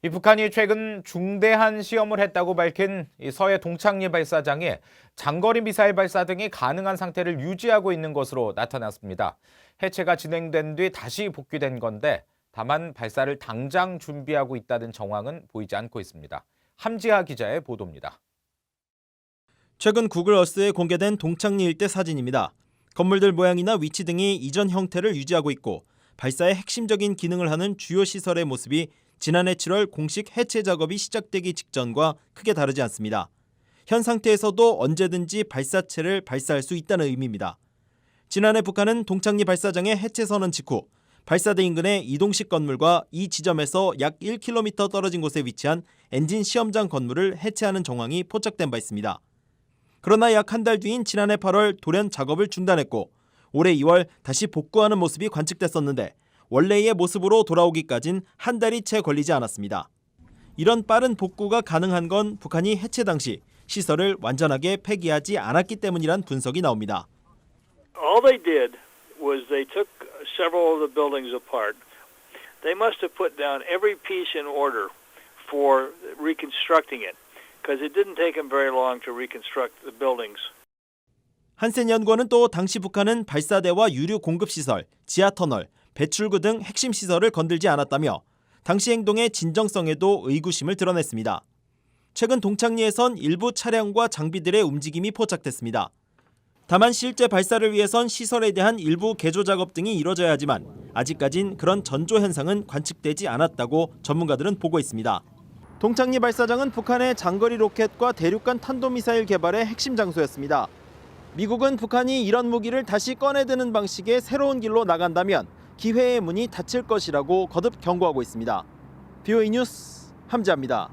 이 북한이 최근 중대한 시험을 했다고 밝힌 이 서해 동창리 발사장이 장거리 미사일 발사 등이 가능한 상태를 유지하고 있는 것으로 나타났습니다. 해체가 진행된 뒤 다시 복귀된 건데 다만 발사를 당장 준비하고 있다는 정황은 보이지 않고 있습니다. 함지하 기자의 보도입니다. 최근 구글 어스에 공개된 동창리 일대 사진입니다. 건물들 모양이나 위치 등이 이전 형태를 유지하고 있고 발사의 핵심적인 기능을 하는 주요 시설의 모습이 지난해 7월 공식 해체 작업이 시작되기 직전과 크게 다르지 않습니다. 현 상태에서도 언제든지 발사체를 발사할 수 있다는 의미입니다. 지난해 북한은 동창리 발사장의 해체 선언 직후 발사대 인근의 이동식 건물과 이 지점에서 약 1km 떨어진 곳에 위치한 엔진 시험장 건물을 해체하는 정황이 포착된 바 있습니다. 그러나 약 한 달 뒤인 지난해 8월 돌연 작업을 중단했고 올해 2월 다시 복구하는 모습이 관측됐었는데 원래의 모습으로 돌아오기까진 한 달이 채 걸리지 않았습니다. 이런 빠른 복구가 가능한 건 북한이 해체 당시 시설을 완전하게 폐기하지 않았기 때문이란 분석이 나옵니다. All they did was they took several of the buildings apart. They must have put down every piece in order for reconstructing it, because it didn't take them very long to reconstruct the buildings. 한센 연구원은 또 당시 북한은 발사대와 유류 공급 시설, 지하 터널, 배출구 등 핵심 시설을 건들지 않았다며 당시 행동의 진정성에도 의구심을 드러냈습니다. 최근 동창리에선 일부 차량과 장비들의 움직임이 포착됐습니다. 다만 실제 발사를 위해선 시설에 대한 일부 개조 작업 등이 이뤄져야 하지만 아직까진 그런 전조 현상은 관측되지 않았다고 전문가들은 보고 있습니다. 동창리 발사장은 북한의 장거리 로켓과 대륙간 탄도미사일 개발의 핵심 장소였습니다. 미국은 북한이 이런 무기를 다시 꺼내드는 방식의 새로운 길로 나간다면 기회의 문이 닫힐 것이라고 거듭 경고하고 있습니다. BOE 뉴스 함지아입니다.